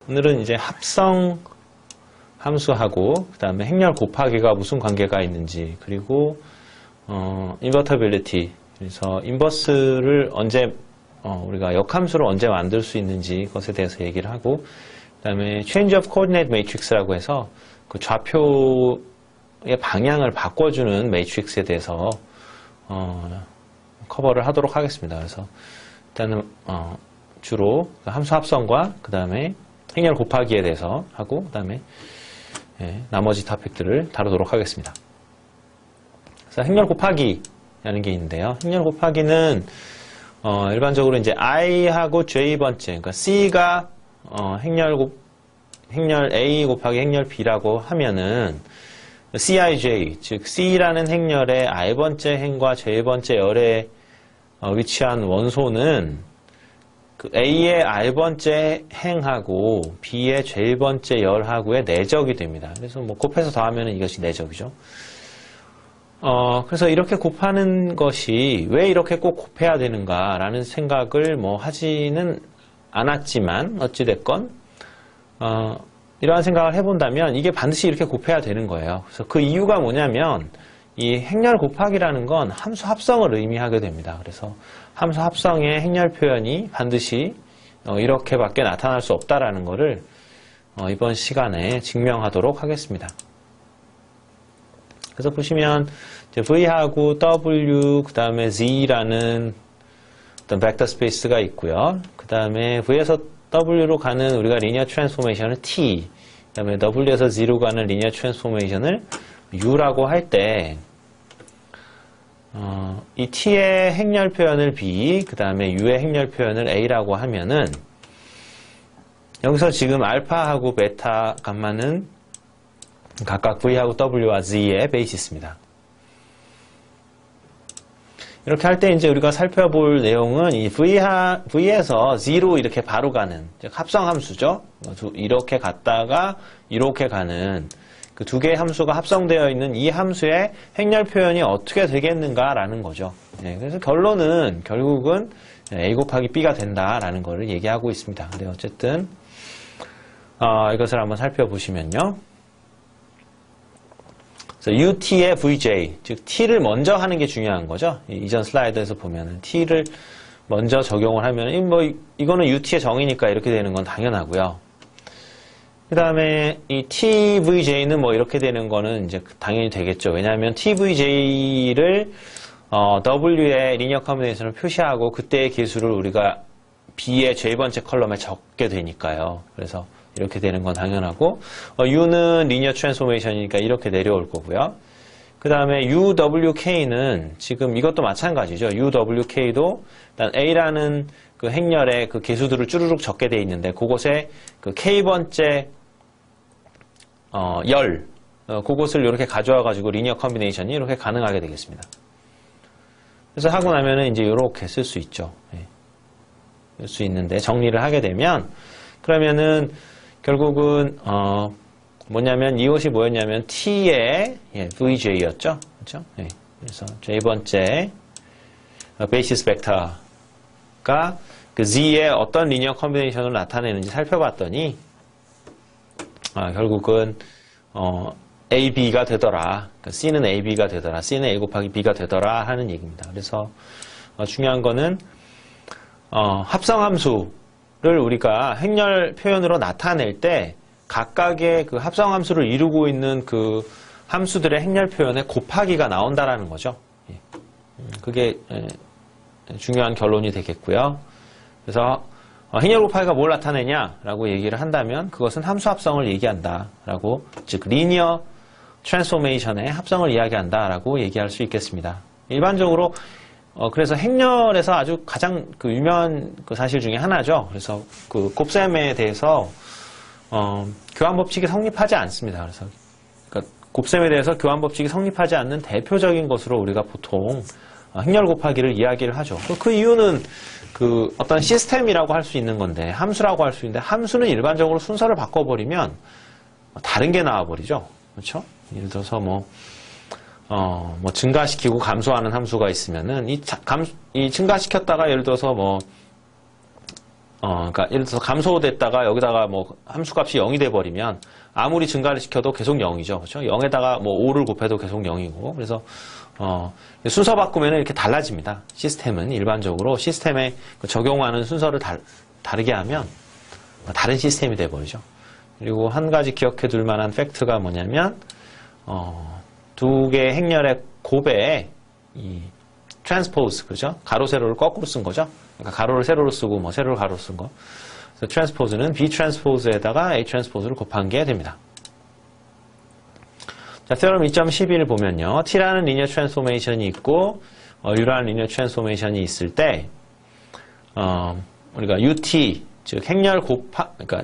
오늘은 이제 합성 함수하고 그 다음에 행렬 곱하기가 무슨 관계가 있는지, 그리고 invertibility, 그래서 인버스를 언제 우리가 역함수를 언제 만들 수 있는지 것에 대해서 얘기를 하고, 그 다음에 change of coordinate matrix라고 해서 그 좌표의 방향을 바꿔주는 매트릭스에 대해서 커버를 하도록 하겠습니다. 그래서 일단은 주로 함수 합성과 그 다음에 행렬 곱하기에 대해서 하고, 그 다음에 나머지 토픽들을 다루도록 하겠습니다. 그래서 행렬 곱하기라는 게 있는데요. 행렬 곱하기는 일반적으로 이제 i하고 j번째, 그러니까 c가 행렬 a 곱하기 행렬 b라고 하면은 cij, 즉 c라는 행렬의 i번째 행과 j번째 열에 위치한 원소는 그 A의 R번째 행하고 B의 J번째 열하고의 내적이 됩니다. 그래서 뭐 곱해서 더하면 이것이 내적이죠. 그래서 이렇게 곱하는 것이 왜 이렇게 꼭 곱해야 되는가라는 생각을 뭐 하지는 않았지만, 어찌됐건, 이러한 생각을 해본다면 이게 반드시 이렇게 곱해야 되는 거예요. 그래서 그 이유가 뭐냐면, 이 행렬 곱하기라는 건 함수 합성을 의미하게 됩니다. 그래서 함수 합성의 행렬 표현이 반드시 이렇게밖에 나타날 수 없다라는 것을 이번 시간에 증명하도록 하겠습니다. 그래서 보시면 이제 V하고 W, 그 다음에 Z라는 어떤 벡터 스페이스가 있고요. 그 다음에 V에서 W로 가는 우리가 리니어 트랜스포메이션을 T, 그 다음에 W에서 Z로 가는 리니어 트랜스포메이션을 U라고 할 때, 이 T의 행렬 표현을 B, 그 다음에 U의 행렬 표현을 A라고 하면은, 여기서 지금 알파하고 베타 감마는 각각 V하고 W와 Z의 베이시스입니다. 이렇게 할 때 이제 우리가 살펴볼 내용은 이 V에서 Z로 이렇게 바로 가는, 합성 함수죠. 이렇게 갔다가 이렇게 가는 그 두 개의 함수가 합성되어 있는 이 함수의 행렬 표현이 어떻게 되겠는가라는 거죠. 그래서 결론은 결국은 A 곱하기 B가 된다라는 것을 얘기하고 있습니다. 근데 어쨌든 이것을 한번 살펴보시면요. 그래서 UT의 VJ, 즉 T를 먼저 하는 게 중요한 거죠. 이전 슬라이드에서 보면은 T를 먼저 적용을 하면 이거는 UT의 정의니까 이렇게 되는 건 당연하고요. 그 다음에 이 TVJ는 뭐 이렇게 되는 거는 이제 당연히 되겠죠. 왜냐하면 TVJ를 W의 리니어 커뮤니케이션을 표시하고 그때의 개수를 우리가 B의 J번째 컬럼에 적게 되니까요. 그래서 이렇게 되는 건 당연하고, U는 리니어 트랜스포메이션이니까 이렇게 내려올 거고요. 그 다음에 UWK는 지금 이것도 마찬가지죠. UWK도 일단 A라는 그 행렬의 그 개수들을 쭈루룩 적게 돼 있는데, 그곳에 그 K번째 열, 그것을 이렇게 가져와가지고 리니어 컨비네이션이 이렇게 가능하게 되겠습니다. 그래서 하고 나면은 이제 이렇게 쓸 수 있죠. 쓸 수 있는데, 정리를 하게 되면, 그러면은 결국은 뭐냐면 이것이 뭐였냐면 T의 VJ였죠. 그렇죠? 그래서 J번째 베이시스 벡터가 그 Z의 어떤 리니어 컨비네이션을 나타내는지 살펴봤더니 결국은 AB가 되더라. 그러니까 C는 AB가 되더라. C는 A 곱하기 B가 되더라 하는 얘기입니다. 그래서 중요한 거는 합성함수를 우리가 행렬 표현으로 나타낼 때 각각의 그 합성함수를 이루고 있는 그 함수들의 행렬 표현에 곱하기가 나온다라는 거죠. 그게 중요한 결론이 되겠고요. 그래서 행렬 곱하기가 뭘 나타내냐라고 얘기를 한다면 그것은 함수 합성을 얘기한다라고, 즉 리니어 트랜스포메이션의 합성을 이야기한다라고 얘기할 수 있겠습니다. 일반적으로 그래서 행렬에서 아주 가장 그 유명한 그 사실 중에 하나죠. 그래서 그 곱셈에 대해서 교환 법칙이 성립하지 않습니다. 그래서 그러니까 곱셈에 대해서 교환 법칙이 성립하지 않는 대표적인 것으로 우리가 보통 행렬 곱하기를 이야기를 하죠. 그 이유는 그 어떤 시스템이라고 할 수 있는 건데, 함수라고 할 수 있는데, 함수는 일반적으로 순서를 바꿔버리면 다른 게 나와버리죠. 그렇죠? 예를 들어서 뭐 증가시키고 감소하는 함수가 있으면은 이 증가시켰다가 예를 들어서 그러니까 예를 들어서 감소됐다가 여기다가 뭐 함수값이 0이 돼버리면 아무리 증가를 시켜도 계속 0이죠. 그렇죠? 0에다가 뭐 5를 곱해도 계속 0이고. 그래서, 순서 바꾸면 이렇게 달라집니다. 시스템은 일반적으로 시스템에 적용하는 순서를 다르게 하면 다른 시스템이 돼버리죠. 그리고 한 가지 기억해 둘 만한 팩트가 뭐냐면, 두 개의 행렬의 곱에 이 트랜스포즈, 그죠? 가로, 세로를 거꾸로 쓴 거죠? 그러니까 가로를 세로로 쓰고 뭐 세로를 가로로 쓴 거. 그래서 트랜스포즈는 B 트랜스포즈에다가 A 트랜스포즈를 곱한 게 됩니다. 자, theorem 2.11을 보면요. T라는 리니어 트랜스포메이션이 있고, U라는 리니어 트랜스포메이션이 있을 때, 우리가 UT, 즉, 행렬 그러니까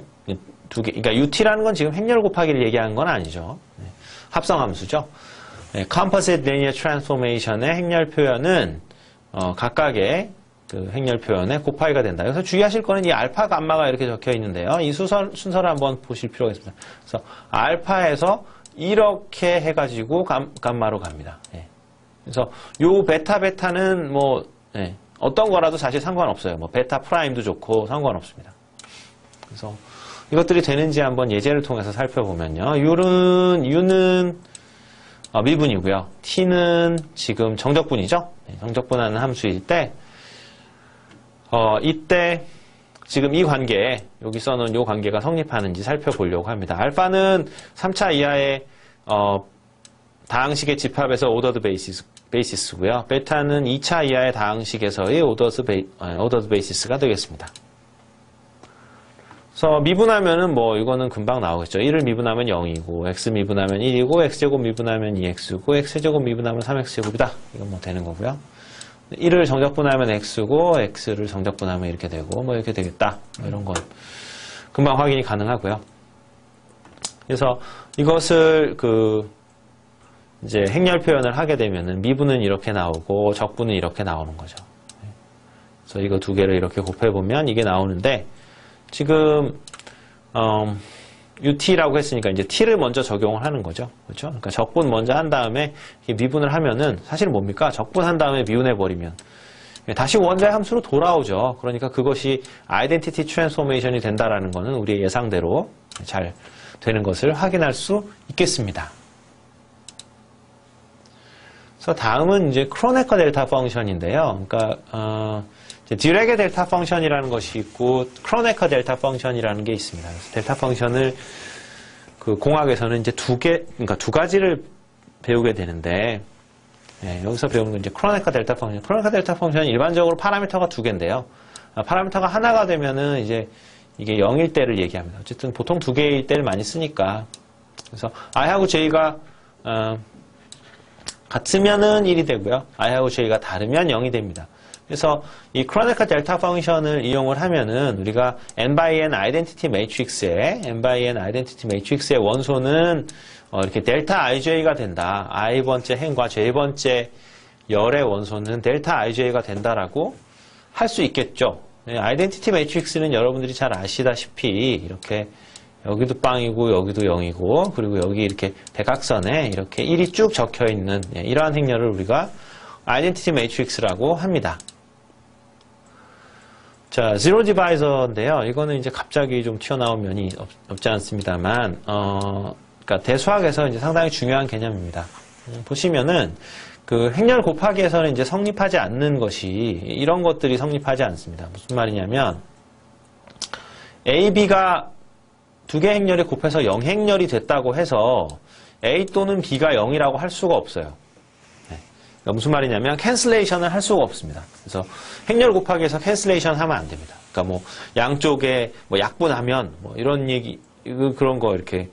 그러니까 UT라는 건 지금 행렬 곱하기를 얘기하는 건 아니죠. 네. 합성함수죠. 네, Composite Linear Transformation의 행렬 표현은, 각각의 그 행렬 표현에 곱하기가 된다. 그래서 주의하실 거는 이 알파, 감마가 이렇게 적혀 있는데요. 이 순서를 한번 보실 필요가 있습니다. 그래서 알파에서 이렇게 해가지고 감마로 갑니다. 예. 그래서 요 베타는 뭐 어떤 거라도 사실 상관없어요. 뭐 베타 프라임도 좋고 상관없습니다. 그래서 이것들이 되는지 한번 예제를 통해서 살펴보면요. U는 미분이고요. T는 지금 정적분이죠. 정적분하는 함수일 때 이때 지금 이 관계, 여기 써놓은 이 관계가 성립하는지 살펴보려고 합니다. 알파는 3차 이하의 다항식의 집합에서 오더드 베이시스고요. 베타는 2차 이하의 다항식에서의 오더드 베이시스가 되겠습니다. 그래서 미분하면은 뭐 이거는 금방 나오겠죠. 1을 미분하면 0이고, x 미분하면 1이고, x제곱 미분하면 2x고, x제곱 미분하면 3x제곱이다. 이건 뭐 되는 거고요. 1을 정적분하면 x고, x를 정적분하면 이렇게 되고, 뭐 이렇게 되겠다. 뭐 이런 건 금방 확인이 가능하고요. 그래서 이것을 이제 행렬 표현을 하게 되면은 미분은 이렇게 나오고, 적분은 이렇게 나오는 거죠. 그래서 이거 두 개를 이렇게 곱해보면 이게 나오는데, 지금, UT라고 했으니까 이제 T를 먼저 적용을 하는 거죠. 그렇죠? 그러니까 적분 먼저 한 다음에 미분을 하면은 사실 뭡니까? 적분한 다음에 미분해버리면 다시 원자의 함수로 돌아오죠. 그러니까 그것이 아이덴티티 트랜스포메이션이 된다라는 거는 우리의 예상대로 잘 되는 것을 확인할 수 있겠습니다. 그래서 다음은 이제 크로네커 델타 펑션인데요. 그러니까, 디렉의 델타 펑션이라는 것이 있고 크로네커 델타 펑션이라는 게 있습니다. 그래서 델타 펑션을 그 공학에서는 이제 그러니까 두 가지를 배우게 되는데 여기서 배우는 건 이제 크로네커 델타 펑션. 크로네커 델타 펑션은 일반적으로 파라미터가 두 개인데요. 파라미터가 하나가 되면은 이제 이게 0일 때를 얘기합니다. 어쨌든 보통 두 개일 때를 많이 쓰니까. 그래서 i하고 j가 같으면은 1이 되고요. i하고 j가 다르면 0이 됩니다. 그래서 이 크로네커 델타 펑션을 이용을 하면은 우리가 n×n 아이덴티티 매트릭스의 원소는 이렇게 델타 ij가 된다. i번째 행과 j번째 열의 원소는 델타 ij가 된다라고 할 수 있겠죠. 아이덴티티 매트릭스는 여러분들이 잘 아시다시피 이렇게 여기도 빵이고 여기도 0이고 그리고 여기 이렇게 대각선에 이렇게 1이 쭉 적혀 있는 이러한 행렬을 우리가 아이덴티티 매트릭스라고 합니다. 자, 제로 디바이저인데요. 이거는 이제 갑자기 좀 튀어나온 면이 없지 않습니다만, 그러니까 대수학에서 이제 상당히 중요한 개념입니다. 보시면은 그 행렬 곱하기에서는 이제 성립하지 않는 것이 이런 것들이 성립하지 않습니다. 무슨 말이냐면 A, B가 두 개 행렬이 곱해서 0행렬이 됐다고 해서 A 또는 B가 0이라고 할 수가 없어요. 그러니까 무슨 말이냐면 캔슬레이션을 할 수가 없습니다. 그래서 행렬 곱하기에서 캔슬레이션 하면 안 됩니다. 그러니까 뭐 양쪽에 뭐 약분하면 뭐 이런 얘기 그런 거 이렇게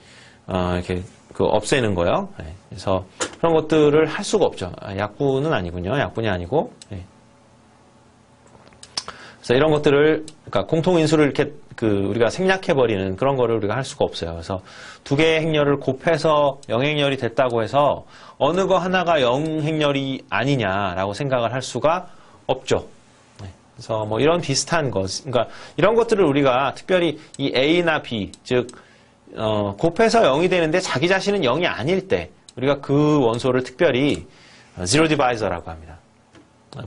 없애는 거요. 그래서 그런 것들을 할 수가 없죠. 약분은 아니군요. 약분이 아니고. 그래서 이런 것들을 그러니까 공통 인수를 이렇게 우리가 생략해 버리는 그런 거를 우리가 할 수가 없어요. 그래서 두 개의 행렬을 곱해서 0행렬이 됐다고 해서 어느 거 하나가 0행렬이 아니냐라고 생각을 할 수가 없죠. 그래서 뭐 이런 비슷한 것, 그러니까 이런 것들을 우리가 특별히 이 A나 B, 즉 곱해서 0이 되는데 자기 자신은 0이 아닐 때 우리가 그 원소를 특별히 제로 디바이저라고 합니다.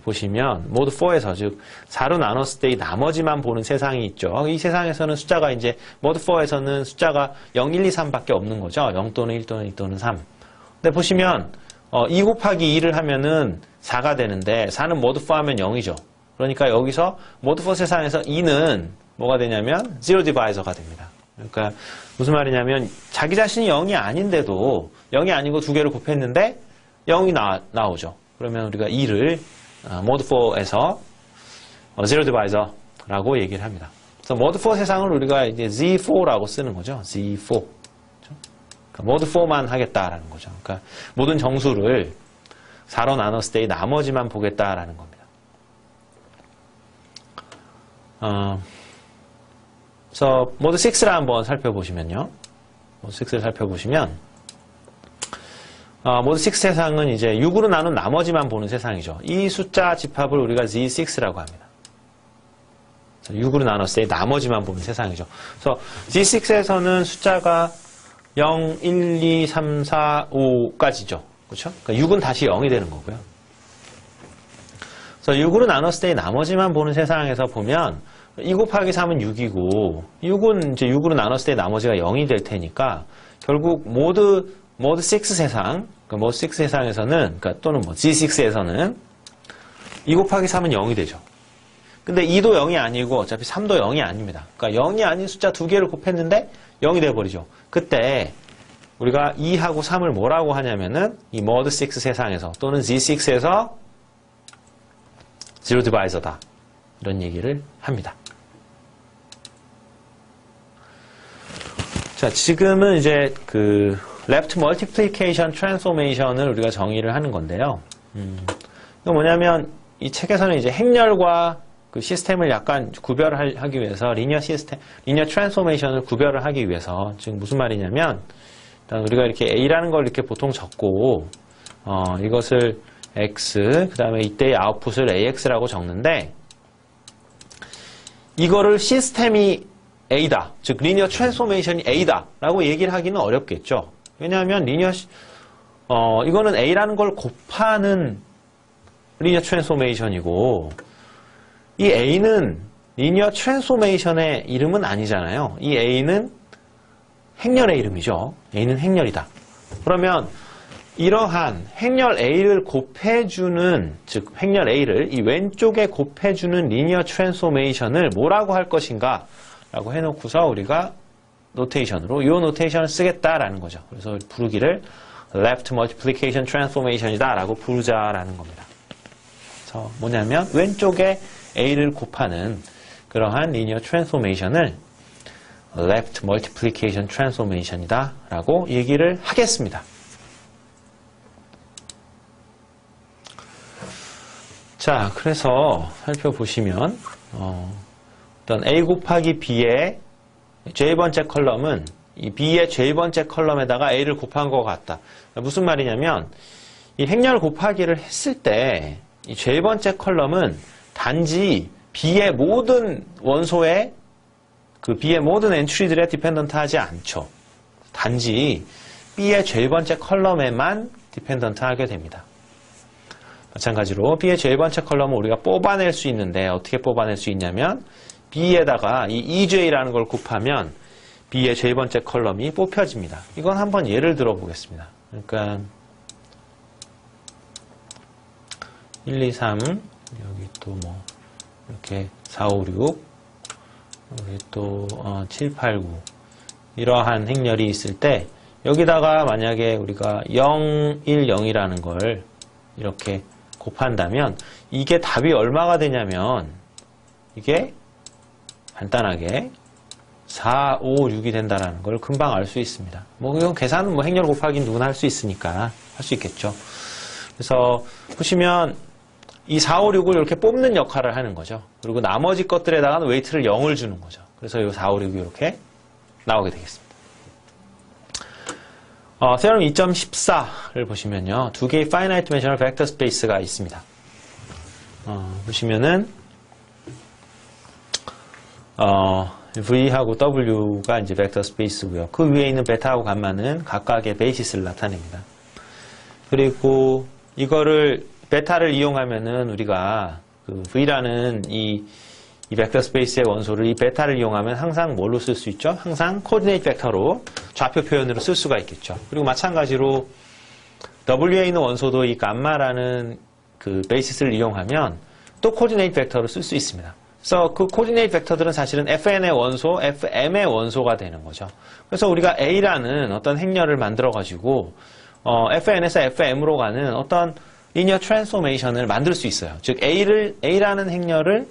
보시면 모드 4에서 즉 4로 나눴을 때 이 나머지만 보는 세상이 있죠. 이 세상에서는 숫자가 이제 모드 4에서는 숫자가 0, 1, 2, 3밖에 없는 거죠. 0 또는 1 또는 2 또는 3. 근데 보시면 2 곱하기 2를 하면은 4가 되는데 4는 모드 4 하면 0이죠. 그러니까 여기서 모드 4 세상에서 2는 뭐가 되냐면 zero divisor가 됩니다. 그러니까 무슨 말이냐면 자기 자신이 0이 아닌데도 0이 아니고 두 개를 곱했는데 0이 나오죠. 그러면 우리가 2를 모드 4에서 zero divisor라고 얘기를 합니다. 그래서 모드 4 세상을 우리가 이제 Z4라고 쓰는 거죠. Z4. 그러니까 모드 4만 하겠다라는 거죠. 그러니까 모든 정수를 4로 나눴을 때 나머지만 보겠다라는 겁니다. 그래서 모드 6를 한번 살펴보시면요. 모드 6를 살펴보시면 모드 6 세상은 이제 6으로 나눈 나머지만 보는 세상이죠. 이 숫자 집합을 우리가 Z6라고 합니다. 6으로 나눴을 때 나머지만 보는 세상이죠. 그래서 Z6에서는 숫자가 0, 1, 2, 3, 4, 5까지죠. 그렇죠? 그러니까 6은 다시 0이 되는 거고요. 그래서 6으로 나눴을 때 나머지만 보는 세상에서 보면 2 곱하기 3은 6이고 6은 이제 6으로 나눴을 때 나머지가 0이 될 테니까 결국 모드 6 세상, 그러니까 모드 6 세상에서는 그러니까 또는 뭐 G6에서는 2 곱하기 3은 0이 되죠. 근데 2도 0이 아니고 어차피 3도 0이 아닙니다. 그러니까 0이 아닌 숫자 두 개를 곱했는데 0이 돼버리죠. 그때 우리가 2하고 3을 뭐라고 하냐면은 이 모드 6 세상에서 또는 G6에서 zero divisor다. 이런 얘기를 합니다. 자, 지금은 이제 그 left multiplication transformation을 우리가 정의를 하는 건데요. 이거 뭐냐면 이 책에서는 이제 행렬과 그 시스템을 약간 구별하기 위해서 리니어 트랜스포메이션을 구별을 하기 위해서 지금 무슨 말이냐면 일단 우리가 이렇게 A라는 걸 이렇게 보통 적고 이것을 X 그 다음에 이때의 아웃풋을 AX라고 적는데 이거를 시스템이 A다, 즉 리니어 트랜스포메이션이 A다 라고 얘기를 하기는 어렵겠죠. 왜냐하면 이거는 A라는 걸 곱하는 리니어 트랜스포메이션이고 이 A는 리니어 트랜스포메이션의 이름은 아니잖아요. 이 A는 행렬의 이름이죠. A는 행렬이다. 그러면 이러한 행렬 A를 곱해주는, 즉 행렬 A를 이 왼쪽에 곱해주는 리니어 트랜스포메이션을 뭐라고 할 것인가 라고 해놓고서 우리가 노테이션으로 이 노테이션을 쓰겠다라는 거죠. 그래서 부르기를 left multiplication transformation이다 라고 부르자라는 겁니다. 그래서 뭐냐면 왼쪽에 A를 곱하는 그러한 리니어 트랜스포메이션을 left multiplication transformation이다 라고 얘기를 하겠습니다. 자, 그래서 살펴보시면 어떤 A 곱하기 B의 J번째 컬럼은 이 B의 J번째 컬럼에다가 A를 곱한 것 같다. 무슨 말이냐면 이 행렬 곱하기를 했을 때 이 J번째 컬럼은 단지 B의 모든 원소에 그 B의 모든 엔트리들에 디펜던트 하지 않죠. 단지 B의 J번째 컬럼에만 디펜던트 하게 됩니다. 마찬가지로 B의 J번째 컬럼을 우리가 뽑아낼 수 있는데 어떻게 뽑아낼 수 있냐면 B에다가 이 EJ라는 걸 곱하면 B의 J번째 컬럼이 뽑혀집니다. 이건 한번 예를 들어 보겠습니다. 그러니까 1, 2, 3 여기 또 뭐 이렇게 4, 5, 6 여기 또 7, 8, 9 이러한 행렬이 있을 때 여기다가 만약에 우리가 0, 1, 0이라는 걸 이렇게 곱한다면 이게 답이 얼마가 되냐면 이게 간단하게 4, 5, 6이 된다는 걸 금방 알 수 있습니다. 뭐 이건 계산은 뭐 행렬 곱하기 누구나 할 수 있으니까 할 수 있겠죠. 그래서 보시면 이 4, 5, 6을 이렇게 뽑는 역할을 하는 거죠. 그리고 나머지 것들에다가는 웨이트를 0을 주는 거죠. 그래서 이 4, 5, 6이 이렇게 나오게 되겠습니다. 세럼 2.14를 보시면요. 두 개의 finite dimensional vector space가 있습니다. 보시면은 V하고 W가 이제 벡터 스페이스고요. 그 위에 있는 베타하고 감마는 각각의 베이시스를 나타냅니다. 그리고 이거를 베타를 이용하면은 우리가 그 V라는 이 벡터 스페이스의 원소를 이 베타를 이용하면 항상 뭘로 쓸 수 있죠? 항상 코디네이트 벡터로 좌표 표현으로 쓸 수가 있겠죠. 그리고 마찬가지로 W에 있는 원소도 이 감마라는 그 베이시스를 이용하면 또 코디네이트 벡터로 쓸 수 있습니다. 그래서 그 코디네이트 벡터들은 사실은 FN의 원소, FM의 원소가 되는 거죠. 그래서 우리가 A라는 어떤 행렬을 만들어 가지고 FN에서 FM으로 가는 어떤 리니어 트랜스포메이션을 만들 수 있어요. 즉 A라는 행렬을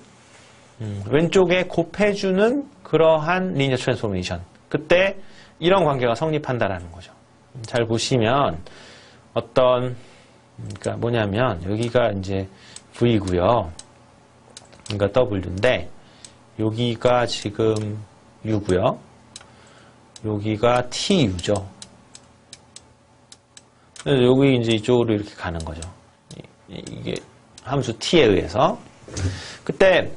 왼쪽에 곱해주는 그러한 리니어 트랜스포메이션. 그때 이런 관계가 성립한다라는 거죠. 잘 보시면 그러니까 뭐냐면 여기가 이제 V고요. 그러니까 W인데 여기가 지금 U고요. 여기가 TU죠. 여기 이제 이쪽으로 이렇게 가는 거죠. 이게 함수 T에 의해서. 그때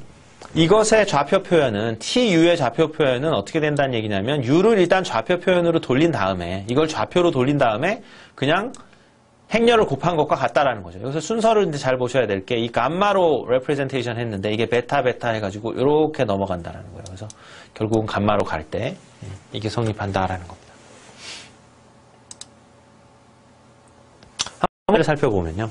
이것의 좌표 표현은 TU의 좌표 표현은 어떻게 된다는 얘기냐면 U를 일단 좌표 표현으로 돌린 다음에 이걸 좌표로 돌린 다음에 그냥 행렬을 곱한 것과 같다라는 거죠. 여기서 순서를 이제 잘 보셔야 될 게 이 감마로 레프레젠테이션 했는데 이게 베타 해가지고 이렇게 넘어간다라는 거예요. 그래서 결국은 감마로 갈 때 이게 성립한다라는 겁니다. 한번 살펴보면요.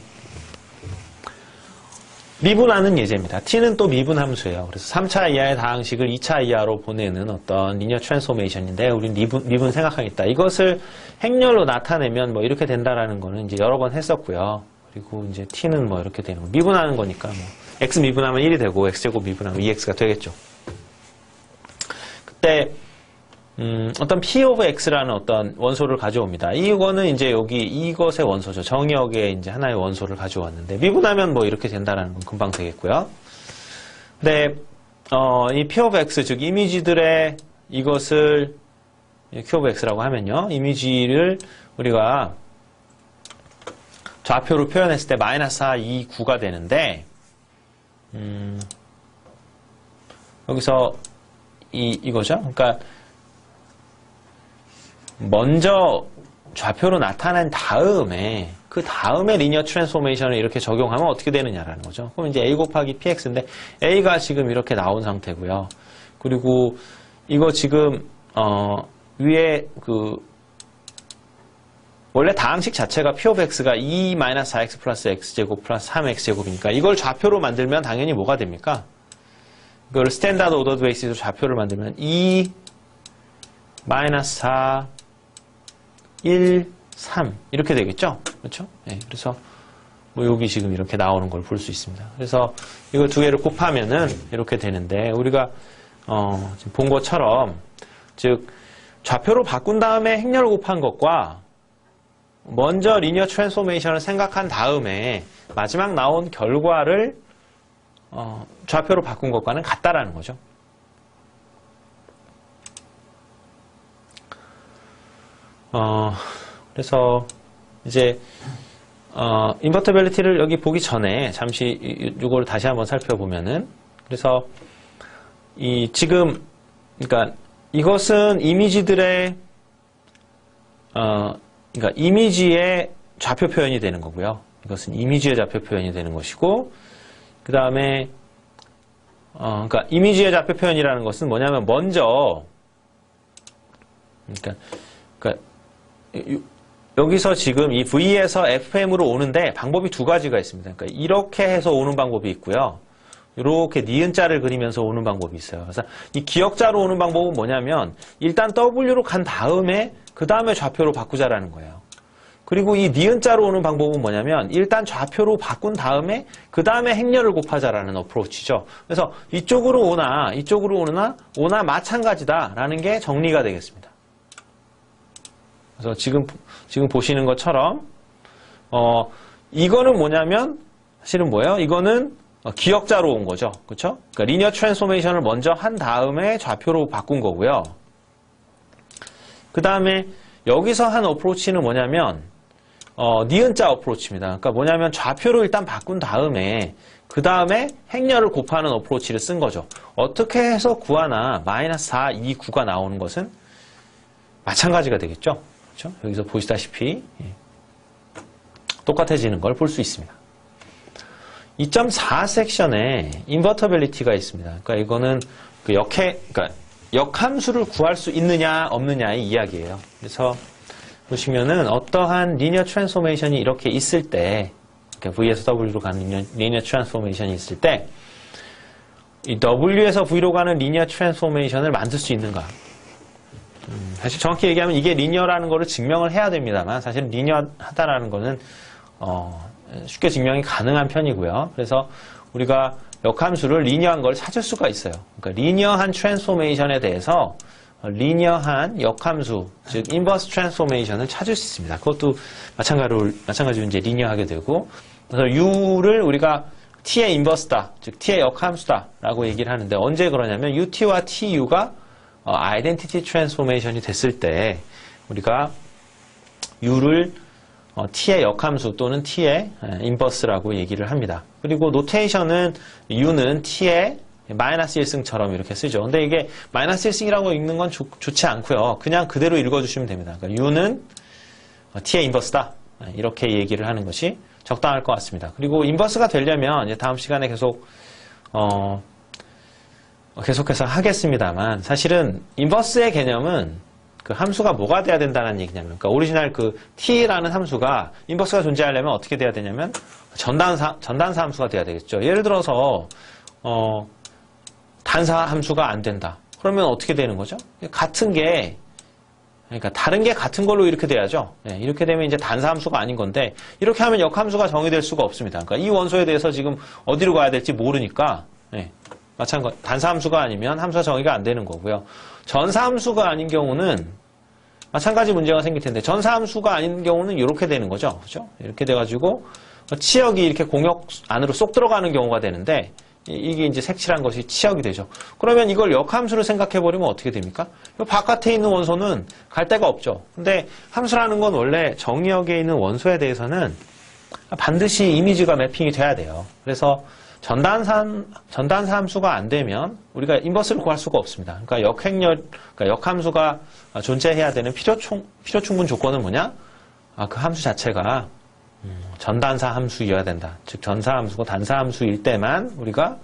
미분하는 예제입니다. t는 또 미분 함수예요. 그래서 3차 이하의 다항식을 2차 이하로 보내는 어떤 리니어 트랜스포메이션인데 우리는 미분 생각하겠다. 이것을 행렬로 나타내면 뭐 이렇게 된다라는 거는 이제 여러 번 했었고요. 그리고 이제 t는 뭐 이렇게 되는 거. 미분하는 거니까 뭐 x 미분하면 1이 되고 x제곱 미분하면 2x가 되겠죠. 그때 어떤 p of x라는 어떤 원소를 가져옵니다. 이거는 이제 여기 이것의 원소죠. 정의역에 이제 하나의 원소를 가져왔는데 미분하면 뭐 이렇게 된다라는 건 금방 되겠고요. 근데 이 p of x 즉 이미지들의 이것을 q of x라고 하면요. 이미지를 우리가 좌표로 표현했을 때 마이너스 4, 2, 9가 되는데 여기서 이거죠. 그러니까 먼저 좌표로 나타낸 다음에 그 다음에 리니어 트랜스포메이션을 이렇게 적용하면 어떻게 되느냐라는 거죠. 그럼 이제 a 곱하기 px인데 a가 지금 이렇게 나온 상태고요. 그리고 이거 지금 위에 그 원래 다항식 자체가 p of x가 2-4x 플러스 x제곱 플러스 3x제곱이니까 이걸 좌표로 만들면 당연히 뭐가 됩니까? 이걸 스탠다드 오더드 베이시스로 좌표를 만들면 2-4 1, 3 이렇게 되겠죠? 그렇죠? 네, 그래서 뭐 여기 지금 이렇게 나오는 걸 볼 수 있습니다. 그래서 이거 두 개를 곱하면은 이렇게 되는데 우리가 지금 본 것처럼 즉 좌표로 바꾼 다음에 행렬을 곱한 것과 먼저 리니어 트랜스포메이션을 생각한 다음에 마지막 나온 결과를 좌표로 바꾼 것과는 같다라는 거죠. 그래서 이제 인버터빌리티를 여기 보기 전에 잠시 이거를 다시 한번 살펴보면은 그래서 그러니까 이것은 이미지들의 그러니까 이미지의 좌표 표현이 되는 거고요. 이것은 이미지의 좌표 표현이 되는 것이고 그 다음에 그러니까 이미지의 좌표 표현이라는 것은 뭐냐면 먼저 그러니까 여기서 지금 이 V에서 FM으로 오는데 방법이 두 가지가 있습니다. 그러니까 이렇게 해서 오는 방법이 있고요. 이렇게 니은자를 그리면서 오는 방법이 있어요. 그래서 이 기역자로 오는 방법은 뭐냐면 일단 W로 간 다음에 그 다음에 좌표로 바꾸자라는 거예요. 그리고 이 니은자로 오는 방법은 뭐냐면 일단 좌표로 바꾼 다음에 그 다음에 행렬을 곱하자라는 어프로치죠. 그래서 이쪽으로 오나 오나 마찬가지다라는 게 정리가 되겠습니다. 그래서 지금 보시는 것처럼 이거는 뭐냐면 사실은 뭐예요? 이거는 기역자로 온 거죠. 그렇죠? 그러니까 리니어 트랜스포메이션을 먼저 한 다음에 좌표로 바꾼 거고요. 그 다음에 여기서 한 어프로치는 뭐냐면 니은자 어프로치입니다. 그러니까 뭐냐면 좌표로 일단 바꾼 다음에 그 다음에 행렬을 곱하는 어프로치를 쓴 거죠. 어떻게 해서 구하나 마이너스 4, 2, 9가 나오는 것은 마찬가지가 되겠죠. 그렇죠? 여기서 보시다시피 똑같아지는 걸 볼 수 있습니다. 2.4 섹션에 인버터빌리티가 있습니다. 그러니까 이거는 그 그러니까 역함수를 구할 수 있느냐 없느냐의 이야기예요. 그래서 보시면은 어떠한 리니어 트랜스포메이션이 이렇게 있을 때, 그러니까 V에서 W로 가는 리니어 트랜스포메이션이 있을 때, 이 W에서 V로 가는 리니어 트랜스포메이션을 만들 수 있는가? 사실 정확히 얘기하면 이게 리니어라는 거를 증명을 해야 됩니다만, 사실 리니어하다라는 거는 쉽게 증명이 가능한 편이고요. 그래서 우리가 역함수를 리니어한 걸 찾을 수가 있어요. 그러니까 리니어한 트랜스포메이션에 대해서 리니어한 역함수, 즉 인버스 트랜스포메이션을 찾을 수 있습니다. 그것도 마찬가지로 이제 리니어하게 되고, 그래서 U를 우리가 T의 인버스다, 즉 T의 역함수다라고 얘기를 하는데 언제 그러냐면 UT와 TU가 아이덴티티 트랜스포메이션이 됐을 때 우리가 U를 T의 역함수 또는 T의 인버스라고 얘기를 합니다. 그리고 노테이션은 U는 T의 마이너스 1승처럼 이렇게 쓰죠. 근데 이게 마이너스 1승이라고 읽는 건 좋지 않고요. 그냥 그대로 읽어주시면 됩니다. 그러니까 U는 T의 인버스다. 이렇게 얘기를 하는 것이 적당할 것 같습니다. 그리고 인버스가 되려면 이제 다음 시간에 계속해서 하겠습니다만 사실은 인버스의 개념은 그 함수가 뭐가 돼야 된다는 얘기냐면, 그러니까 오리지널 그 t라는 함수가 인버스가 존재하려면 어떻게 돼야 되냐면 전단사 함수가 돼야 되겠죠. 예를 들어서 단사 함수가 안 된다. 그러면 어떻게 되는 거죠? 그러니까 다른 게 같은 걸로 이렇게 돼야죠. 네, 이렇게 되면 이제 단사 함수가 아닌 건데 이렇게 하면 역함수가 정의될 수가 없습니다. 그러니까 이 원소에 대해서 지금 어디로 가야 될지 모르니까 마찬가지 단사 함수가 아니면 함수가 정의가 안 되는 거고요. 전사 함수가 아닌 경우는 마찬가지 문제가 생길 텐데 전사 함수가 아닌 경우는 이렇게 되는 거죠. 그렇죠? 이렇게 돼가지고 치역이 이렇게 공역 안으로 쏙 들어가는 경우가 되는데 이게 이제 색칠한 것이 치역이 되죠. 그러면 이걸 역함수로 생각해버리면 어떻게 됩니까? 이 바깥에 있는 원소는 갈 데가 없죠. 근데 함수라는 건 원래 정의역에 있는 원소에 대해서는 반드시 이미지가 매핑이 돼야 돼요. 그래서 전단사 함수가 안 되면 우리가 인버스를 구할 수가 없습니다. 그러니까 역함수가 존재해야 되는 필요충분 조건은 뭐냐? 그 함수 자체가 전단사 함수여야 된다. 즉 전사 함수고 단사 함수일 때만 우리가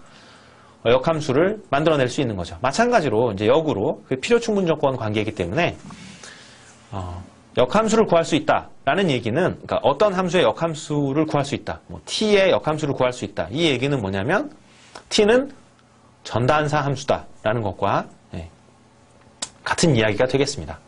역함수를 만들어낼 수 있는 거죠. 마찬가지로 이제 역으로 그 필요충분 조건 관계이기 때문에 역함수를 구할 수 있다라는 얘기는, 그러니까 어떤 함수의 역함수를 구할 수 있다. t의 역함수를 구할 수 있다. 이 얘기는 뭐냐면 t는 전단사 함수다라는 것과 같은 이야기가 되겠습니다.